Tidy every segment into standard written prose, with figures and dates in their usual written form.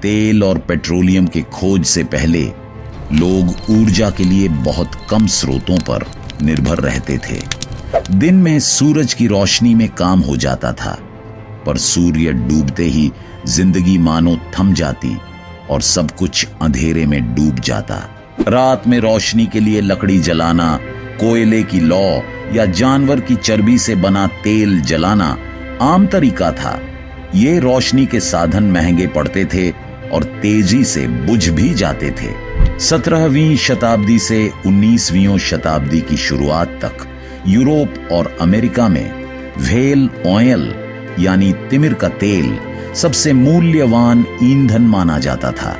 तेल और पेट्रोलियम के खोज से पहले लोग ऊर्जा के लिए बहुत कम स्रोतों पर निर्भर रहते थे। दिन में सूरज की रोशनी में काम हो जाता था, पर सूर्य डूबते ही जिंदगी मानो थम जाती और सब कुछ अंधेरे में डूब जाता। रात में रोशनी के लिए लकड़ी जलाना, कोयले की लौ या जानवर की चर्बी से बना तेल जलाना आम तरीका था। ये रोशनी के साधन महंगे पड़ते थे और तेजी से बुझ भी जाते थे। 17वीं शताब्दी से 19वीं शताब्दी की शुरुआत तक यूरोप और अमेरिका में व्हेल ऑयल यानी तिमिर का तेल सबसे मूल्यवान ईंधन माना जाता था।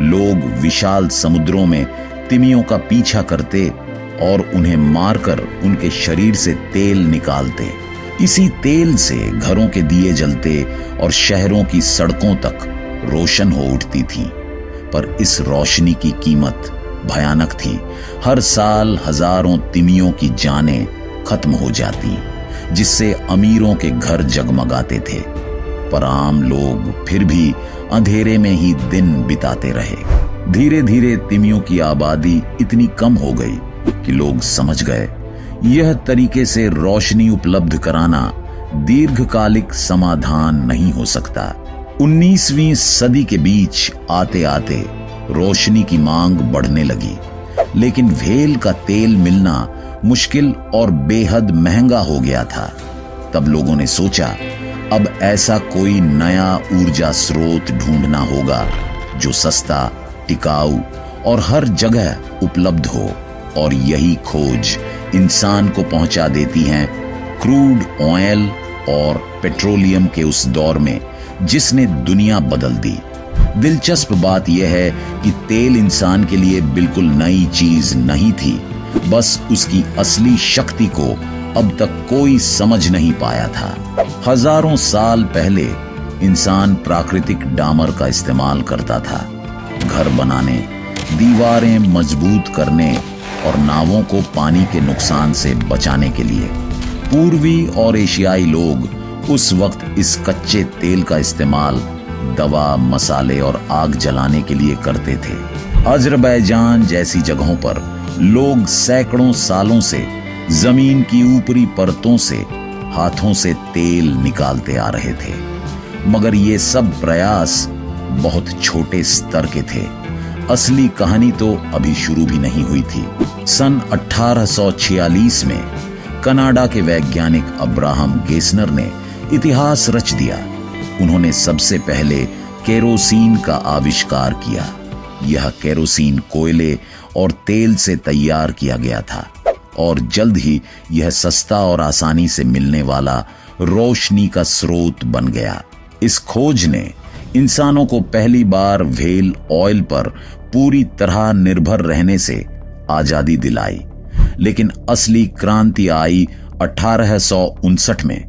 लोग विशाल समुद्रों में तिमियों का पीछा करते और उन्हें मारकर उनके शरीर से तेल निकालते। इसी तेल से घरों के दिए जलते और शहरों की सड़कों तक रोशन हो उठती थी। पर इस रोशनी की कीमत भयानक थी। हर साल हजारों तिमियों की जानें खत्म हो जाती, जिससे अमीरों के घर जगमगाते थे। पर आम लोग फिर भी अंधेरे में ही दिन बिताते रहे। धीरे धीरे तिमियों की आबादी इतनी कम हो गई कि लोग समझ गए यह तरीके से रोशनी उपलब्ध कराना दीर्घकालिक समाधान नहीं हो सकता। 19वीं सदी के बीच आते आते रोशनी की मांग बढ़ने लगी, लेकिन व्हेल का तेल मिलना मुश्किल और बेहद महंगा हो गया था। तब लोगों ने सोचा अब ऐसा कोई नया ऊर्जा स्रोत ढूंढना होगा जो सस्ता, टिकाऊ और हर जगह उपलब्ध हो। और यही खोज इंसान को पहुंचा देती है क्रूड ऑयल और पेट्रोलियम के उस दौर में जिसने दुनिया बदल दी। दिलचस्प बात यह है कि तेल इंसान के लिए बिल्कुल नई चीज नहीं थी, बस उसकी असली शक्ति को अब तक कोई समझ नहीं पाया था। हजारों साल पहले इंसान प्राकृतिक डामर का इस्तेमाल करता था, घर बनाने, दीवारें मजबूत करने और नावों को पानी के नुकसान से बचाने के लिए। पूर्वी और एशियाई लोग उस वक्त इस कच्चे तेल का इस्तेमाल दवा, मसाले और आग जलाने के लिए करते थे। अजरबैजान जैसी जगहों पर लोग सैकड़ों सालों से जमीन की ऊपरी परतों से हाथों से तेल निकालते आ रहे थे, मगर ये सब प्रयास बहुत छोटे स्तर के थे। असली कहानी तो अभी शुरू भी नहीं हुई थी। सन 1846 में कनाडा के वैज्ञानिक अब्राहम गेसनर ने इतिहास रच दिया। उन्होंने सबसे पहले केरोसिन का आविष्कार किया। यह केरोसिन कोयले और तेल से तैयार किया गया था और जल्द ही यह सस्ता और आसानी से मिलने वाला रोशनी का स्रोत बन गया। इस खोज ने इंसानों को पहली बार व्हेल ऑयल पर पूरी तरह निर्भर रहने से आजादी दिलाई। लेकिन असली क्रांति आई 1859 में,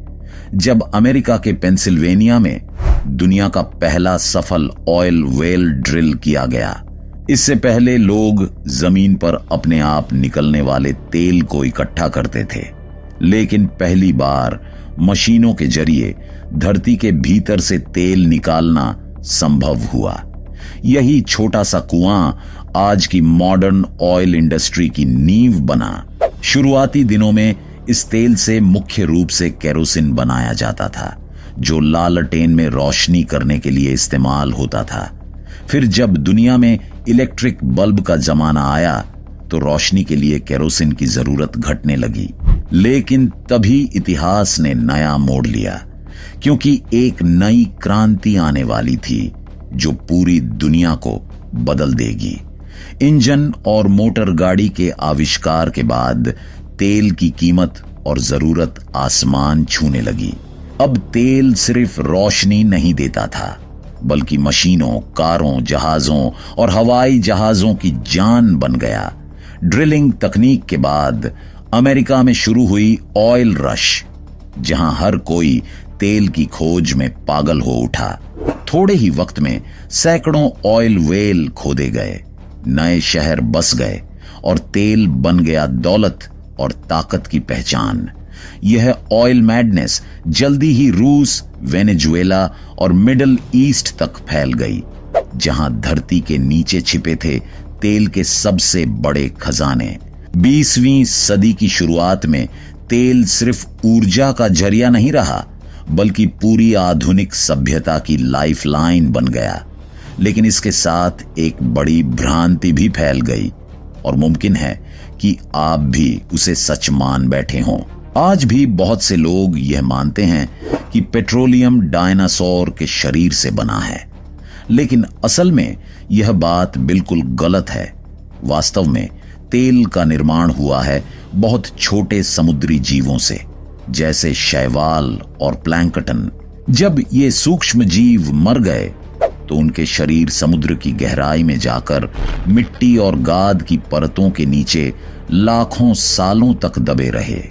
जब अमेरिका के पेंसिल्वेनिया में दुनिया का पहला सफल ऑयल वेल ड्रिल किया गया। इससे पहले लोग जमीन पर अपने आप निकलने वाले तेल को इकट्ठा करते थे, लेकिन पहली बार मशीनों के जरिए धरती के भीतर से तेल निकालना संभव हुआ। यही छोटा सा कुआं आज की मॉडर्न ऑयल इंडस्ट्री की नींव बना। शुरुआती दिनों में इस तेल से मुख्य रूप से केरोसिन बनाया जाता था, जो लालटेन में रोशनी करने के लिए इस्तेमाल होता था। फिर जब दुनिया में इलेक्ट्रिक बल्ब का जमाना आया तो रोशनी के लिए केरोसिन की जरूरत घटने लगी। लेकिन तभी इतिहास ने नया मोड़ लिया, क्योंकि एक नई क्रांति आने वाली थी जो पूरी दुनिया को बदल देगी। इंजन और मोटर गाड़ी के आविष्कार के बाद तेल की कीमत और जरूरत आसमान छूने लगी। अब तेल सिर्फ रोशनी नहीं देता था, बल्कि मशीनों, कारों, जहाजों और हवाई जहाजों की जान बन गया। ड्रिलिंग तकनीक के बाद अमेरिका में शुरू हुई ऑयल रश, जहां हर कोई तेल की खोज में पागल हो उठा। थोड़े ही वक्त में सैकड़ों ऑयल वेल खोदे गए, नए शहर बस गए और तेल बन गया दौलत और ताकत की पहचान। यह ऑयल मैडनेस जल्दी ही रूस, वेनेजुएला और मिडिल ईस्ट तक फैल गई। जहां धरती के नीचे छिपे थे तेल के सबसे बड़े खजाने। 20वीं सदी की शुरुआत में तेल सिर्फ ऊर्जा का जरिया नहीं रहा, बल्कि पूरी आधुनिक सभ्यता की लाइफलाइन बन गया। लेकिन इसके साथ एक बड़ी भ्रांति भी फैल गई और मुमकिन है कि आप भी उसे सच मान बैठे हों। आज भी बहुत से लोग यह मानते हैं कि पेट्रोलियम डायनासोर के शरीर से बना है, लेकिन असल में यह बात बिल्कुल गलत है। वास्तव में तेल का निर्माण हुआ है बहुत छोटे समुद्री जीवों से, जैसे शैवाल और प्लैंकटन। जब ये सूक्ष्म जीव मर गए तो उनके शरीर समुद्र की गहराई में जाकर मिट्टी और गाद की परतों के नीचे लाखों सालों तक दबे रहे।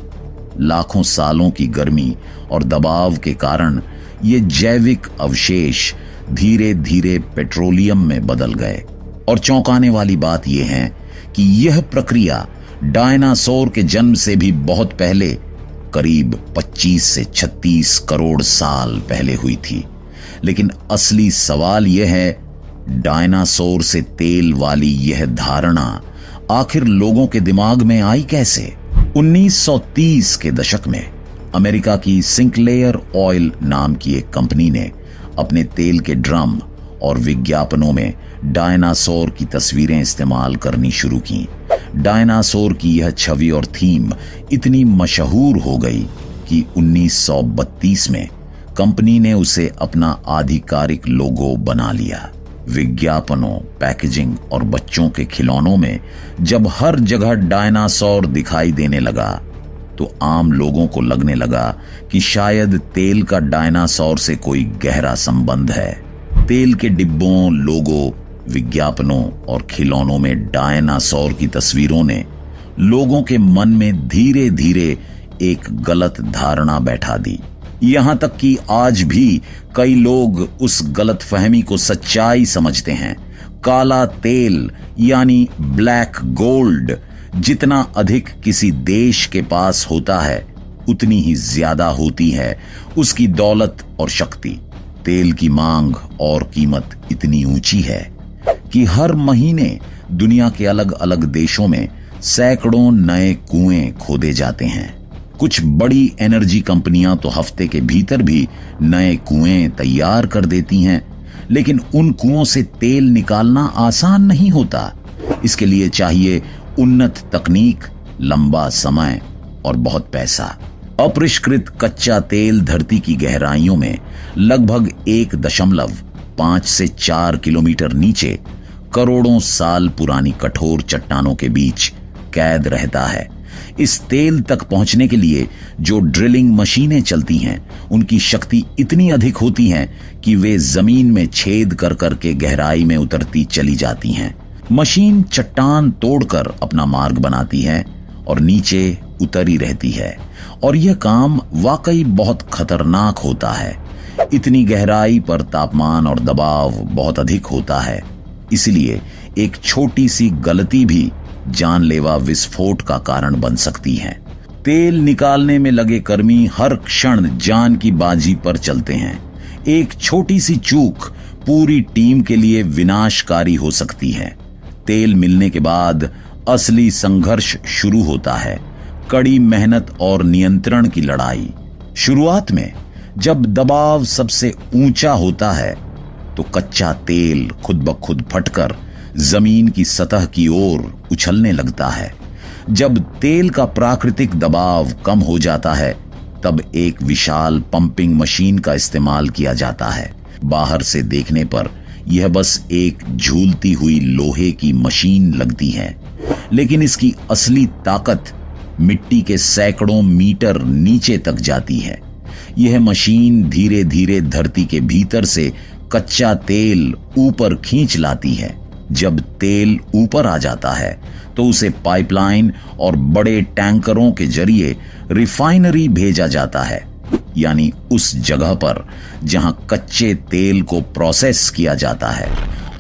लाखों सालों की गर्मी और दबाव के कारण ये जैविक अवशेष धीरे धीरे पेट्रोलियम में बदल गए। और चौंकाने वाली बात यह है कि यह प्रक्रिया डायनासोर के जन्म से भी बहुत पहले, करीब 25 से 36 करोड़ साल पहले हुई थी। लेकिन असली सवाल यह है, डायनासोर से तेल वाली यह धारणा आखिर लोगों के दिमाग में आई कैसे? 1930 के दशक में अमेरिका की सिंक्लेयर ऑयल नाम की एक कंपनी ने अपने तेल के ड्रम और विज्ञापनों में डायनासोर की तस्वीरें इस्तेमाल करनी शुरू की। डायनासोर की यह छवि और थीम इतनी मशहूर हो गई कि 1932 में कंपनी ने उसे अपना आधिकारिक लोगो बना लिया। विज्ञापनों, पैकेजिंग और बच्चों के खिलौनों में जब हर जगह डायनासोर दिखाई देने लगा तो आम लोगों को लगने लगा कि शायद तेल का डायनासोर से कोई गहरा संबंध है। तेल के डिब्बों, लोगो, विज्ञापनों और खिलौनों में डायनासोर की तस्वीरों ने लोगों के मन में धीरे धीरे एक गलत धारणा बैठा दी। यहां तक कि आज भी कई लोग उस गलतफहमी को सच्चाई समझते हैं। काला तेल यानी ब्लैक गोल्ड जितना अधिक किसी देश के पास होता है, उतनी ही ज्यादा होती है उसकी दौलत और शक्ति। तेल की मांग और कीमत इतनी ऊंची है कि हर महीने दुनिया के अलग अलग देशों में सैकड़ों नए कुएं खोदे जाते हैं। कुछ बड़ी एनर्जी कंपनियां तो हफ्ते के भीतर भी नए कुएं तैयार कर देती हैं, लेकिन उन कुओं से तेल निकालना आसान नहीं होता। इसके लिए चाहिए उन्नत तकनीक, लंबा समय और बहुत पैसा। अपरिष्कृत कच्चा तेल धरती की गहराइयों में लगभग 1.5 से 4 किलोमीटर नीचे करोड़ों साल पुरानी कठोर चट्टानों के बीच कैद रहता है। इस तेल तक पहुंचने के लिए जो ड्रिलिंग मशीनें चलती हैं, उनकी शक्ति इतनी अधिक होती है कि वे जमीन में छेद कर करके गहराई में उतरती चली जाती हैं। मशीन चट्टान तोड़कर अपना मार्ग बनाती है और नीचे उतरी रहती है, और यह काम वाकई बहुत खतरनाक होता है। इतनी गहराई पर तापमान और दबाव बहुत अधिक होता है, इसलिए एक छोटी सी गलती भी जानलेवा विस्फोट का कारण बन सकती है। तेल निकालने में लगे कर्मी हर क्षण जान की बाजी पर चलते हैं। एक छोटी सी चूक पूरी टीम के लिए विनाशकारी हो सकती है। तेल मिलने के बाद असली संघर्ष शुरू होता है, कड़ी मेहनत और नियंत्रण की लड़ाई। शुरुआत में जब दबाव सबसे ऊंचा होता है तो कच्चा तेल खुद ब खुद फटकर जमीन की सतह की ओर उछलने लगता है। जब तेल का प्राकृतिक दबाव कम हो जाता है, तब एक विशाल पंपिंग मशीन का इस्तेमाल किया जाता है। बाहर से देखने पर यह बस एक झूलती हुई लोहे की मशीन लगती है, लेकिन इसकी असली ताकत मिट्टी के सैकड़ों मीटर नीचे तक जाती है। यह मशीन धीरे धीरे धरती के भीतर से कच्चा तेल ऊपर खींच लाती है। जब तेल ऊपर आ जाता है तो उसे पाइपलाइन और बड़े टैंकरों के जरिए रिफाइनरी भेजा जाता है, यानी उस जगह पर जहां कच्चे तेल को प्रोसेस किया जाता है।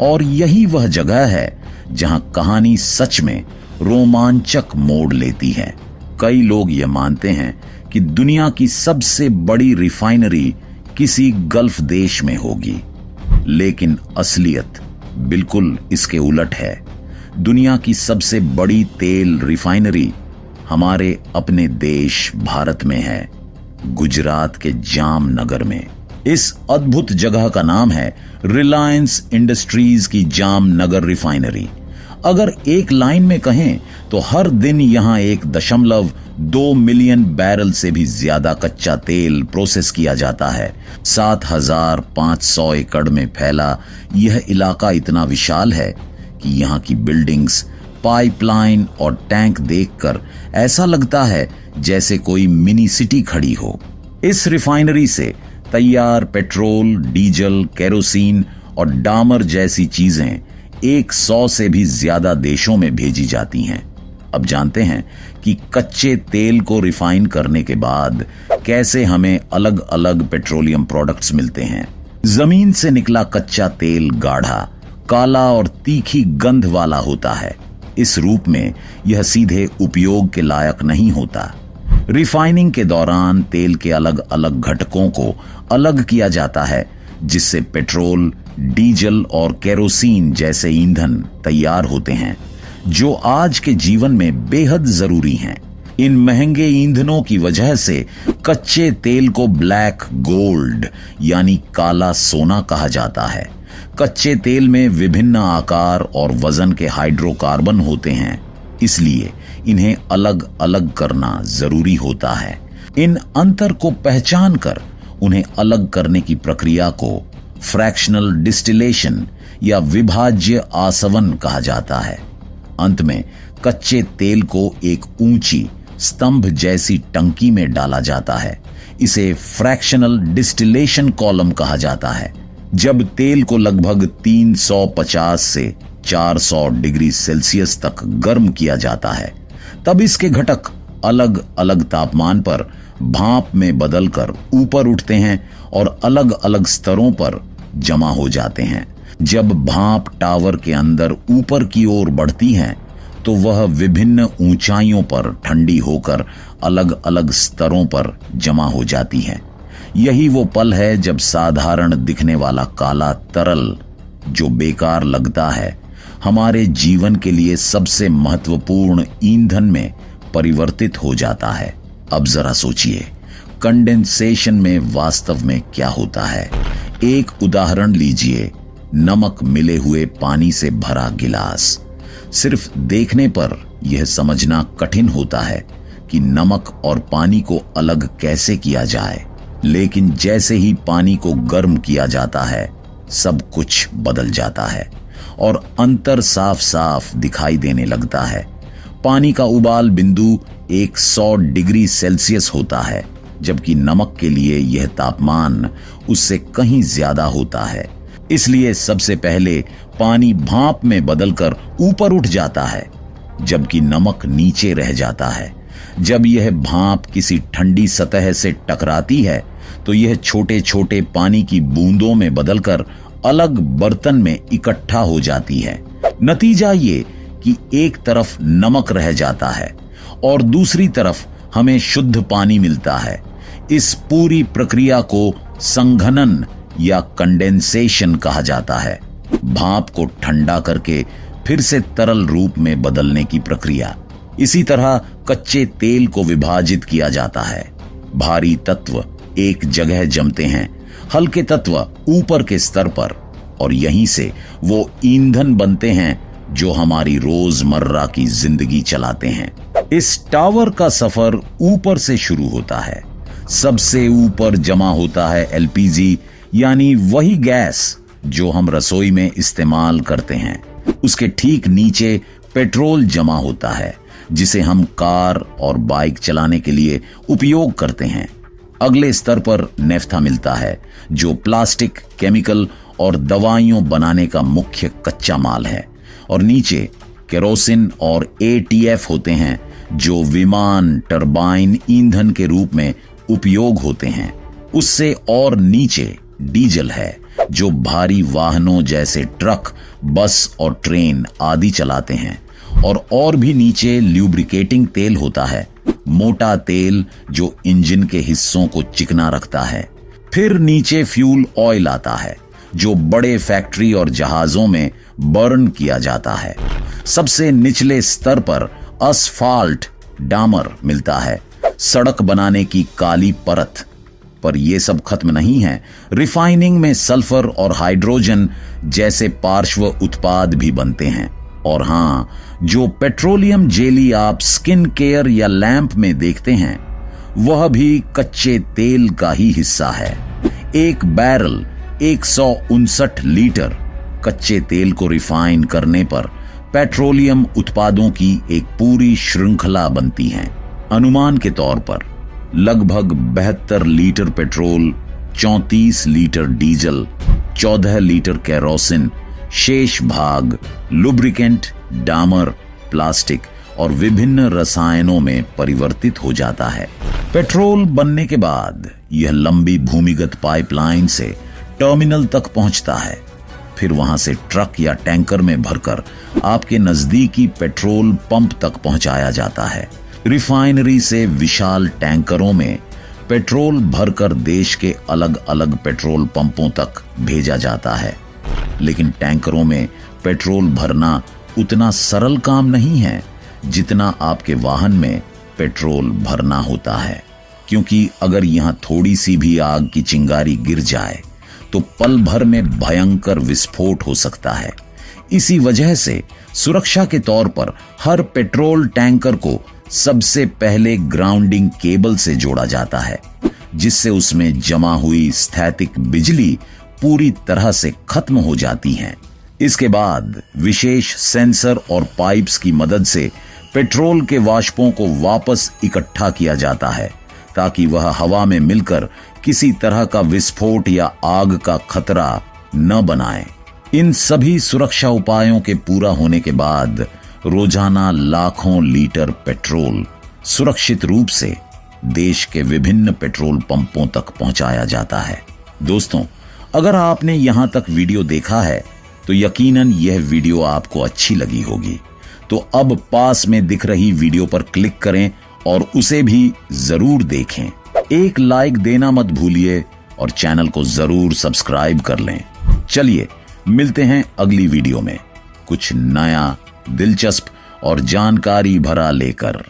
और यही वह जगह है जहां कहानी सच में रोमांचक मोड़ लेती है। कई लोग ये मानते हैं कि दुनिया की सबसे बड़ी रिफाइनरी किसी गल्फ देश में होगी। लेकिन असलियत बिल्कुल इसके उलट है। दुनिया की सबसे बड़ी तेल रिफाइनरी हमारे अपने देश भारत में है, गुजरात के जामनगर में। इस अद्भुत जगह का नाम है रिलायंस इंडस्ट्रीज की जामनगर रिफाइनरी। अगर एक लाइन में कहें तो हर दिन यहां 1.2 मिलियन बैरल से भी ज्यादा कच्चा तेल प्रोसेस किया जाता है। 7,500 एकड़ में फैला यह इलाका इतना विशाल है कि यहाँ की बिल्डिंग्स, पाइपलाइन और टैंक देखकर ऐसा लगता है जैसे कोई मिनी सिटी खड़ी हो। इस रिफाइनरी से तैयार पेट्रोल, डीजल, केरोसिन और डामर जैसी चीजें 100 से भी ज्यादा देशों में भेजी जाती हैं। अब जानते हैं कि कच्चे तेल को रिफाइन करने के बाद कैसे हमें अलग अलग पेट्रोलियम प्रोडक्ट्स मिलते हैं। जमीन से निकला कच्चा तेल गाढ़ा, काला और तीखी गंध वाला होता है। इस रूप में यह सीधे उपयोग के लायक नहीं होता। रिफाइनिंग के दौरान तेल के अलग अलग घटकों को अलग किया जाता है, जिससे पेट्रोल, डीजल और केरोसिन जैसे ईंधन तैयार होते हैं, जो आज के जीवन में बेहद जरूरी हैं। इन महंगे ईंधनों की वजह से कच्चे तेल को ब्लैक गोल्ड यानी काला सोना कहा जाता है। कच्चे तेल में विभिन्न आकार और वजन के हाइड्रोकार्बन होते हैं, इसलिए इन्हें अलग अलग करना जरूरी होता है। इन अंतर को पहचान कर उन्हें अलग करने की प्रक्रिया को फ्रैक्शनल डिस्टिलेशन या विभाज्य आसवन कहा जाता है। अंत में कच्चे तेल को एक ऊंची स्तंभ जैसी टंकी में डाला जाता है। इसे फ्रैक्शनल डिस्टिलेशन कॉलम कहा जाता है। जब तेल को लगभग 350 से 400 डिग्री सेल्सियस तक गर्म किया जाता है, तब इसके घटक अलग अलग तापमान पर भाप में बदलकर ऊपर उठते हैं और अलग अलग स्तरों पर जमा हो जाते हैं। जब भाप टावर के अंदर ऊपर की ओर बढ़ती है तो वह विभिन्न ऊंचाइयों पर ठंडी होकर अलग अलग स्तरों पर जमा हो जाती है। यही वो पल है जब साधारण दिखने वाला काला तरल, जो बेकार लगता है, हमारे जीवन के लिए सबसे महत्वपूर्ण ईंधन में परिवर्तित हो जाता है। अब जरा सोचिए, कंडेंसेशन में वास्तव में क्या होता है। एक उदाहरण लीजिए, नमक मिले हुए पानी से भरा गिलास। सिर्फ देखने पर यह समझना कठिन होता है कि नमक और पानी को अलग कैसे किया जाए, लेकिन जैसे ही पानी को गर्म किया जाता है, सब कुछ बदल जाता है और अंतर साफ साफ दिखाई देने लगता है। पानी का उबाल बिंदु 100 डिग्री सेल्सियस होता है, जबकि नमक के लिए यह तापमान उससे कहीं ज्यादा होता है। इसलिए सबसे पहले पानी भाप में बदलकर ऊपर उठ जाता है, जबकि नमक नीचे रह जाता है। जब यह भाप किसी ठंडी सतह से टकराती है तो यह छोटे छोटे पानी की बूंदों में बदलकर अलग बर्तन में इकट्ठा हो जाती है। नतीजा ये कि एक तरफ नमक रह जाता है और दूसरी तरफ हमें शुद्ध पानी मिलता है। इस पूरी प्रक्रिया को संघनन या कंडेंसेशन कहा जाता है। भाप को ठंडा करके फिर से तरल रूप में बदलने की प्रक्रिया। इसी तरह कच्चे तेल को विभाजित किया जाता है। भारी तत्व एक जगह जमते हैं, हल्के तत्व ऊपर के स्तर पर, और यहीं से वो ईंधन बनते हैं जो हमारी रोजमर्रा की जिंदगी चलाते हैं। इस टावर का सफर ऊपर से शुरू होता है। सबसे ऊपर जमा होता है एलपीजी, यानी वही गैस जो हम रसोई में इस्तेमाल करते हैं। उसके ठीक नीचे पेट्रोल जमा होता है, जिसे हम कार और बाइक चलाने के लिए उपयोग करते हैं। अगले स्तर पर नेफ्था मिलता है, जो प्लास्टिक, केमिकल और दवाइयों बनाने का मुख्य कच्चा माल है। और नीचे केरोसिन और एटीएफ होते हैं, जो विमान टरबाइन ईंधन के रूप में उपयोग होते हैं। उससे और नीचे डीजल है, जो भारी वाहनों जैसे ट्रक, बस और ट्रेन आदि चलाते हैं। और भी नीचे ल्यूब्रिकेटिंग तेल होता है, मोटा तेल जो इंजन के हिस्सों को चिकना रखता है। फिर नीचे फ्यूल ऑयल आता है, जो बड़े फैक्ट्री और जहाजों में बर्न किया जाता है। सबसे निचले स्तर पर असफाल्ट डामर मिलता है, सड़क बनाने की काली परत। पर यह सब खत्म नहीं है। रिफाइनिंग में सल्फर और हाइड्रोजन जैसे पार्श्व उत्पाद भी बनते हैं। और हां, जो पेट्रोलियम जेली आप स्किन केयर या लैंप में देखते हैं, वह भी कच्चे तेल का ही हिस्सा है। एक बैरल 159 लीटर कच्चे तेल को रिफाइन करने पर पेट्रोलियम उत्पादों की एक पूरी श्रृंखला बनती है। अनुमान के तौर पर लगभग 72 litre petrol, 34 litre diesel, 14 litre kerosene, शेष भाग लुब्रिकेंट, डामर, प्लास्टिक और विभिन्न रसायनों में परिवर्तित हो जाता है। पेट्रोल बनने के बाद यह लंबी भूमिगत पाइपलाइन से टर्मिनल तक पहुंचता है। फिर वहां से ट्रक या टैंकर में भरकर आपके नजदीकी पेट्रोल पंप तक पहुंचाया जाता है। रिफाइनरी से विशाल टैंकरों में पेट्रोल भरकर देश के अलग अलग पेट्रोल पंपों तक भेजा जाता है। लेकिन टैंकरों में पेट्रोल भरना उतना सरल काम नहीं है जितना आपके वाहन में पेट्रोल भरना होता है, क्योंकि अगर यहां थोड़ी सी भी आग की चिंगारी गिर जाए तो पल भर में भयंकर विस्फोट हो सकता है। इसी वजह से सुरक्षा के तौर पर हर पेट्रोल टैंकर को सबसे पहले ग्राउंडिंग केबल से जोड़ा जाता है, जिससे उसमें जमा हुई स्थैतिक बिजली पूरी तरह से खत्म हो जाती है। इसके बाद विशेष सेंसर और पाइप्स की मदद से पेट्रोल के वाष्पों को वापस इकट्ठा किया जाता है, ताकि वह हवा में मिलकर किसी तरह का विस्फोट या आग का खतरा न बनाए। इन सभी सुरक्षा उपायों के पूरा होने के बाद रोजाना लाखों लीटर पेट्रोल सुरक्षित रूप से देश के विभिन्न पेट्रोल पंपों तक पहुंचाया जाता है। दोस्तों, अगर आपने यहां तक वीडियो देखा है तो यकीनन यह वीडियो आपको अच्छी लगी होगी। तो अब पास में दिख रही वीडियो पर क्लिक करें और उसे भी जरूर देखें। एक लाइक देना मत भूलिए और चैनल को जरूर सब्सक्राइब कर लें। चलिए मिलते हैं अगली वीडियो में कुछ नया, दिलचस्प और जानकारी भरा लेकर।